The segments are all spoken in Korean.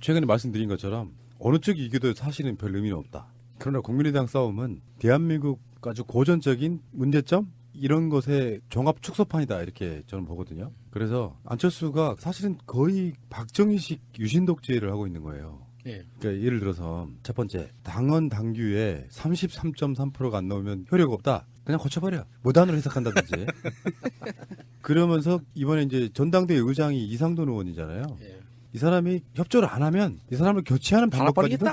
최근에 말씀드린 것처럼 어느 쪽이 이겨도 사실은 별 의미는 없다. 그러나 국민의당 싸움은 대한민국 아주 고전적인 문제점 이런 것의 종합 축소판이다 이렇게 저는 보거든요. 그래서 안철수가 사실은 거의 박정희식 유신 독재를 하고 있는 거예요. 예. 그러니까 예를 들어서 첫 번째 당원 당규에 33.3%가 안 나오면 효력 없다. 그냥 고쳐버려. 무단으로 해석한다든지. 그러면서 이번에 이제 전당대회 의장이 이상돈 의원이잖아요. 예. 이 사람이 협조를 안 하면 이 사람을 교체하는 방법까지도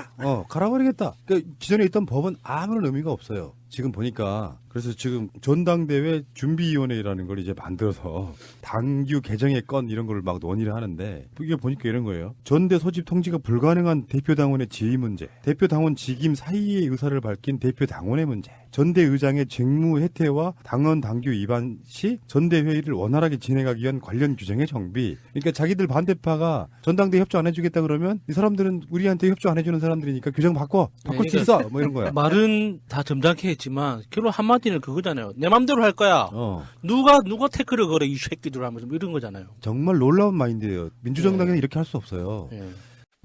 갈아버리겠다. 그러니까 기존에 있던 법은 아무런 의미가 없어요. 지금 보니까 그래서 지금 전당대회 준비위원회라는 걸 이제 만들어서 당규 개정의 건 이런 걸 막 논의를 하는데 이게 보니까 이런 거예요. 전대 소집 통지가 불가능한 대표 당원의 지위 문제, 대표 당원 직임 사이의 의사를 밝힌 대표 당원의 문제, 전대 의장의 직무 해태와 당원 당규 위반 시 전대 회의를 원활하게 진행하기 위한 관련 규정의 정비. 그러니까 자기들 반대파가 전당대회 협조 안 해주겠다 그러면 이 사람들은 우리한테 협조 안 해주는 사람들이니까 규정 바꿀 수 있어. 뭐 이런 거야. 말은 다 점잖게 했지만 결론 한마디는 그거잖아요. 내 맘대로 할 거야. 누가 태클을 걸어 이 새끼들 하면서 뭐 이런 거잖아요. 정말 놀라운 마인드예요. 민주정당에는 이렇게 할 수 없어요. 예.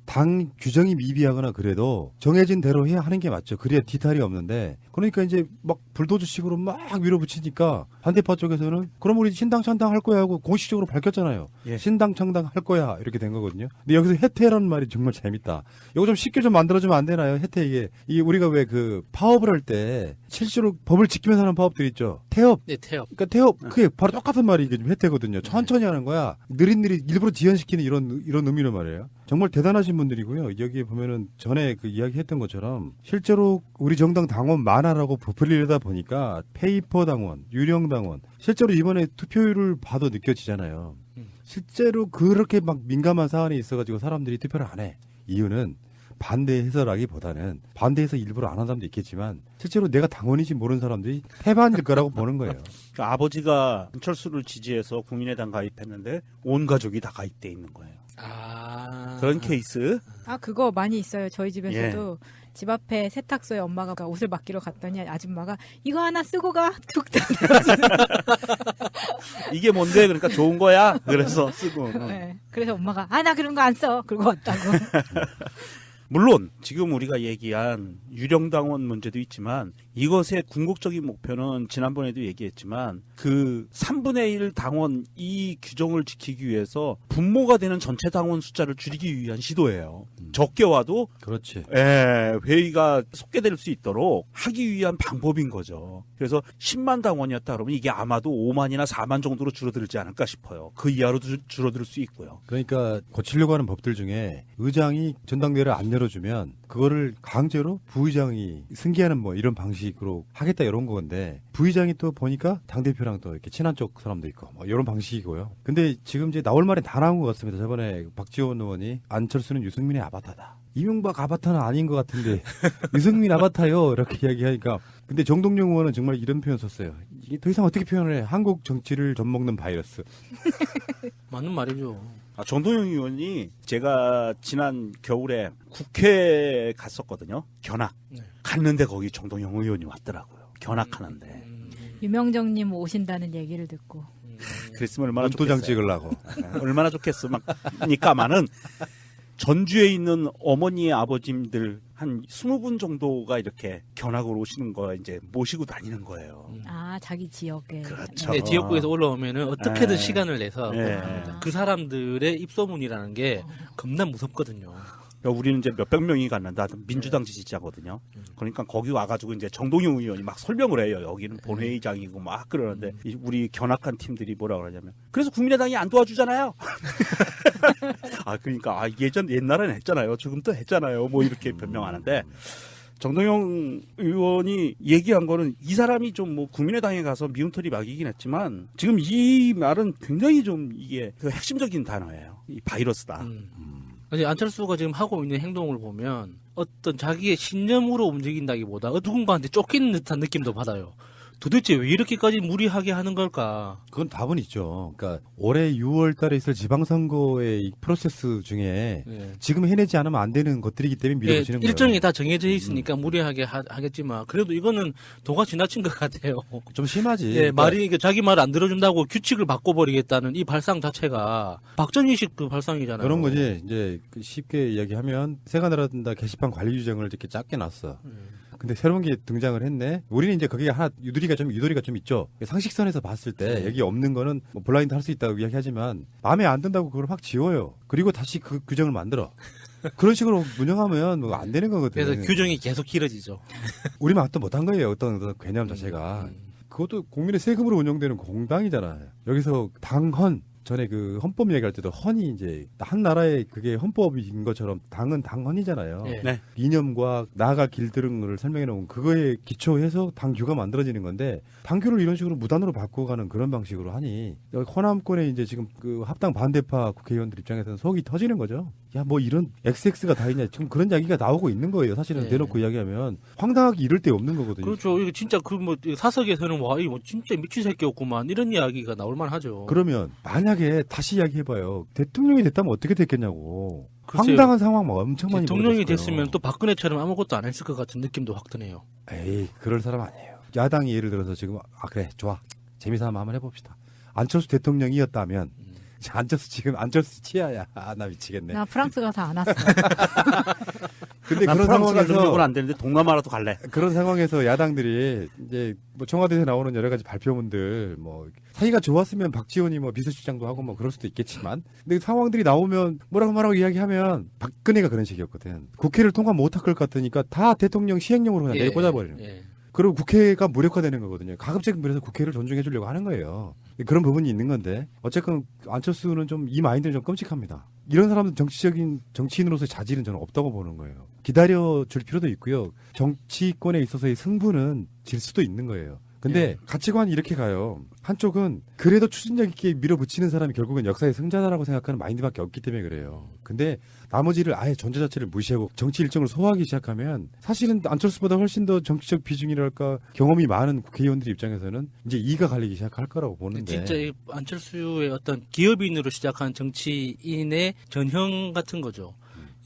당 규정이 미비하거나 그래도 정해진 대로 해야 하는 게 맞죠. 그래야 뒤탈이 없는데 그러니까 이제 막 불도저식으로 막 밀어붙이니까 반대파 쪽에서는 그럼 우리 신당 창당 할 거야 하고 공식적으로 밝혔잖아요. 예. 신당 창당 할 거야 이렇게 된 거거든요. 근데 여기서 혜태라는 말이 정말 재밌다. 이거 좀 쉽게 좀 만들어주면 안 되나요? 혜태 이게 우리가 왜 그 파업을 할 때 실제로 법을 지키면서 하는 파업들 있죠. 태업. 네, 태업. 그러니까 태업 그게 바로 똑같은 말이 이게 좀 혜태거든요. 천천히 하는 거야. 느릿느릿 일부러 지연시키는 이런 의미로 말이에요. 정말 대단하신 분들이고요. 여기에 보면은 전에 그 이야기했던 것처럼 실제로 우리 정당 당원 많아라고 부풀리려다 보니까 페이퍼 당원, 유령 당원 실제로 이번에 투표율을 봐도 느껴지잖아요. 실제로 그렇게 막 민감한 사안이 있어가지고 사람들이 투표를 안 해. 이유는 반대해서라기보다는 반대해서 일부러 안 하는 사람도 있겠지만 실제로 내가 당원인지 모르는 사람들이 태반일 거라고 보는 거예요. 그러니까 아버지가 안철수를 지지해서 국민의당 가입했는데 온 가족이 다 가입돼 있는 거예요. 그런 케이스. 아, 그거 많이 있어요. 저희 집에서도 집 앞에 세탁소에 엄마가 옷을 맡기러 갔더니 아줌마가 이거 하나 쓰고 가. 툭 이게 뭔데? 그러니까 좋은 거야. 그래서 쓰고. 네. 그래서 엄마가 나 그런 거 안 써. 그러고 왔다고. 물론 지금 우리가 얘기한 유령당원 문제도 있지만 이것의 궁극적인 목표는 지난번에도 얘기했지만 그 3분의 1 당원 이 규정을 지키기 위해서 분모가 되는 전체 당원 숫자를 줄이기 위한 시도예요. 적게 와도 그렇지. 회의가 속개될 수 있도록 하기 위한 방법인 거죠. 그래서 10만 당원이었다 그러면 이게 아마도 5만이나 4만 정도로 줄어들지 않을까 싶어요. 그 이하로도 줄어들 수 있고요. 그러니까 고치려고 하는 법들 중에 의장이 전당대회를 안 열어주면 그거를 강제로 부의장이 승계하는 뭐 이런 방식으로 하겠다 이런 건데 부의장이 또 보니까 당대표랑 또 이렇게 친한 쪽 사람도 있고 뭐 이런 방식이고요. 근데 지금 이제 나올 말이 다 나온 것 같습니다. 저번에 박지원 의원이 안철수는 유승민의 아바타다. 이명박 아바타는 아닌 것 같은데 유승민 아바타요 이렇게 이야기하니까 근데 정동영 의원은 정말 이런 표현 썼어요. 이게 더 이상 어떻게 표현을 해? 한국 정치를 젖먹는 바이러스. 맞는 말이죠. 정동영 의원이 제가 지난 겨울에 국회에 갔었거든요. 견학. 네. 갔는데 거기 정동영 의원이 왔더라고요. 견학하는데. 유명정님 오신다는 얘기를 듣고. 그랬으면 얼마나 원도장 좋겠어요. 찍으려고. 얼마나 좋겠습니까마는 전주에 있는 어머니의 아버님들 한 20분 정도가 이렇게 견학으로 오시는 거 이제 모시고 다니는 거예요. 아, 자기 지역에. 그렇죠. 네, 지역구에서 올라오면은 어떻게든 네. 시간을 내서 네. 그 사람들의 입소문이라는 게 겁나 무섭거든요. 그러니까 우리는 이제 몇백 명이 갔는데 민주당 지지자거든요. 그러니까 거기 와가지고 이제 정동영 의원이 막 설명을 해요. 여기는 본회의장이고 막 그러는데 우리 견학한 팀들이 뭐라 그러냐면 그래서 국민의당이 안 도와주잖아요. 그러니까 옛날에는 했잖아요. 지금 또 했잖아요. 뭐 이렇게 변명하는데 정동영 의원이 얘기한 거는 이 사람이 좀 뭐 국민의당에 가서 미움털이 막이긴 했지만 지금 이 말은 굉장히 좀 이게 그 핵심적인 단어예요. 이 바이러스다. 이제 안철수가 지금 하고 있는 행동을 보면 어떤 자기의 신념으로 움직인다기보다 누군가한테 쫓기는 듯한 느낌도 받아요. 도대체 왜 이렇게까지 무리하게 하는 걸까? 그건 답은 있죠. 그러니까 올해 6월 달에 있을 지방선거의 이 프로세스 중에 예. 지금 해내지 않으면 안 되는 것들이기 때문에 예, 밀어붙이는 거예요. 일정이 다 정해져 있으니까 무리하게 하겠지만 그래도 이거는 도가 지나친 것 같아요. 좀 심하지. 예, 말이 이게 자기 말 안 들어준다고 규칙을 바꿔버리겠다는 이 발상 자체가 박정희식 그 발상이잖아요. 그런 거지. 이제 그 쉽게 이야기하면 세관이라든가 게시판 관리 규정을 이렇게 작게 놨어. 근데 새로운 게 등장을 했네. 우리는 이제 거기에 하나 유도리가 좀 있죠. 상식선에서 봤을 때 여기 없는 거는 뭐 블라인드 할 수 있다고 이야기하지만 마음에 안 든다고 그걸 확 지워요. 그리고 다시 그 규정을 만들어. 그런 식으로 운영하면 뭐 안 되는 거거든. 그래서 규정이 계속 길어지죠. 우리만 어떤 못한 거예요. 어떤 개념 자체가. 그것도 국민의 세금으로 운영되는 공당이잖아요. 여기서 당헌 전에 그 헌법 얘기할 때도 헌이 이제 한 나라의 그게 헌법인 것처럼 당은 당헌이잖아요. 예. 네. 이념과 나아갈 길들을 설명해 놓은 그거에 기초해서 당규가 만들어지는 건데 당규를 이런 식으로 무단으로 바꿔가는 그런 방식으로 하니 호남권에 이제 지금 그 합당 반대파 국회의원들 입장에서는 속이 터지는 거죠. 야 뭐 이런 XX가 다 있냐 지금 그런 이야기가 나오고 있는 거예요. 사실은 네. 대놓고 이야기하면 황당하게 이럴 데 없는 거거든요. 그렇죠. 이거 진짜 그 뭐 사석에서는 와 이거 진짜 미친 새끼였구만 이런 이야기가 나올 만하죠. 그러면 만약에 다시 이야기해봐요. 대통령이 됐다면 어떻게 됐겠냐고. 글쎄요. 황당한 상황 막 엄청 많이 대통령이 벌어졌을 됐으면 거예요. 또 박근혜처럼 아무것도 안 했을 것 같은 느낌도 확 드네요. 에이 그럴 사람 아니에요. 야당이 예를 들어서 지금 그래 좋아 재미삼아 한번 해봅시다. 안철수 대통령이었다면 안철수 치아야 나 미치겠네. 나 프랑스 가서 안 왔어. 근데 난 그런 프랑스 갈 능력은 상황에서 안 되는데 동남아라도 갈래. 그런 상황에서 야당들이 이제 뭐 청와대에서 나오는 여러 가지 발표문들 뭐 사이가 좋았으면 박지원이 뭐 비서실장도 하고 뭐 그럴 수도 있겠지만 근데 상황들이 나오면 뭐라고 이야기하면 박근혜가 그런 식이었거든. 국회를 통과 못할 것 같으니까 다 대통령 시행령으로 그냥 내일 꽂아버리는 거예요. 예. 그리고 국회가 무력화되는 거거든요. 가급적 그래서 국회를 존중해 주려고 하는 거예요. 그런 부분이 있는 건데 어쨌건 안철수는 좀 이 마인드는 좀 끔찍합니다. 이런 사람은 정치적인 정치인으로서의 자질은 저는 없다고 보는 거예요. 기다려 줄 필요도 있고요. 정치권에 있어서의 승부는 질 수도 있는 거예요. 근데 가치관이 이렇게 가요. 한쪽은 그래도 추진력 있게 밀어붙이는 사람이 결국은 역사의 승자다라고 생각하는 마인드밖에 없기 때문에 그래요. 근데 나머지를 아예 존재 자체를 무시하고 정치 일정을 소화하기 시작하면 사실은 안철수보다 훨씬 더 정치적 비중이랄까 경험이 많은 국회의원들 입장에서는 이제 이가 갈리기 시작할 거라고 보는데 진짜 이 안철수의 어떤 기업인으로 시작한 정치인의 전형 같은 거죠.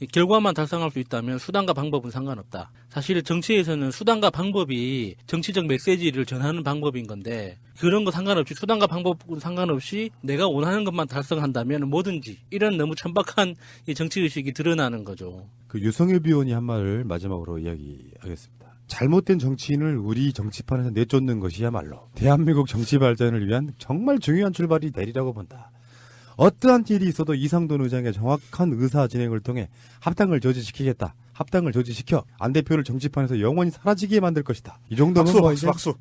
이 결과만 달성할 수 있다면 수단과 방법은 상관없다. 사실 정치에서는 수단과 방법이 정치적 메시지를 전하는 방법인 건데 그런 거 상관없이 수단과 방법은 상관없이 내가 원하는 것만 달성한다면 뭐든지 이런 너무 천박한 이 정치의식이 드러나는 거죠. 그 유성엽 의원이 한 말을 마지막으로 이야기하겠습니다. 잘못된 정치인을 우리 정치판에서 내쫓는 것이야말로 대한민국 정치 발전을 위한 정말 중요한 출발이 되리라고 본다. 어떠한 일이 있어도 이상돈 의장의 정확한 의사 진행을 통해 합당을 저지시키겠다. 합당을 저지시켜 안 대표를 정치판에서 영원히 사라지게 만들 것이다. 이 정도면 뭐 이제 박수.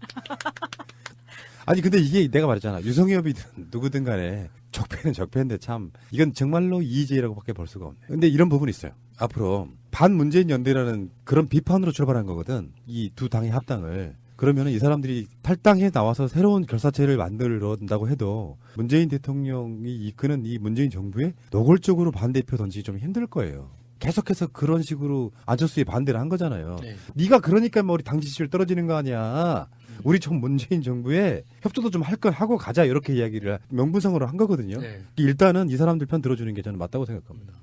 아니 근데 이게 내가 말했잖아. 유성엽이든 누구든 간에 적폐는 적폐인데 참 이건 정말로 이의제라고밖에 볼 수가 없네. 근데 이런 부분이 있어요. 앞으로 반문재인 연대라는 그런 비판으로 출발한 거거든. 이 두 당의 합당을. 그러면 이 사람들이 탈당해 나와서 새로운 결사체를 만들어낸다고 해도 문재인 대통령이 이끄는 이 문재인 정부에 노골적으로 반대표 던지기 좀 힘들 거예요. 계속해서 그런 식으로 안철수에 반대를 한 거잖아요. 네. 네가 그러니까 뭐 우리 당 지지율 떨어지는 거 아니야. 우리 전 문재인 정부에 협조도 좀 할 걸 하고 가자 이렇게 이야기를 명분상으로 한 거거든요. 네. 일단은 이 사람들 편 들어주는 게 저는 맞다고 생각합니다.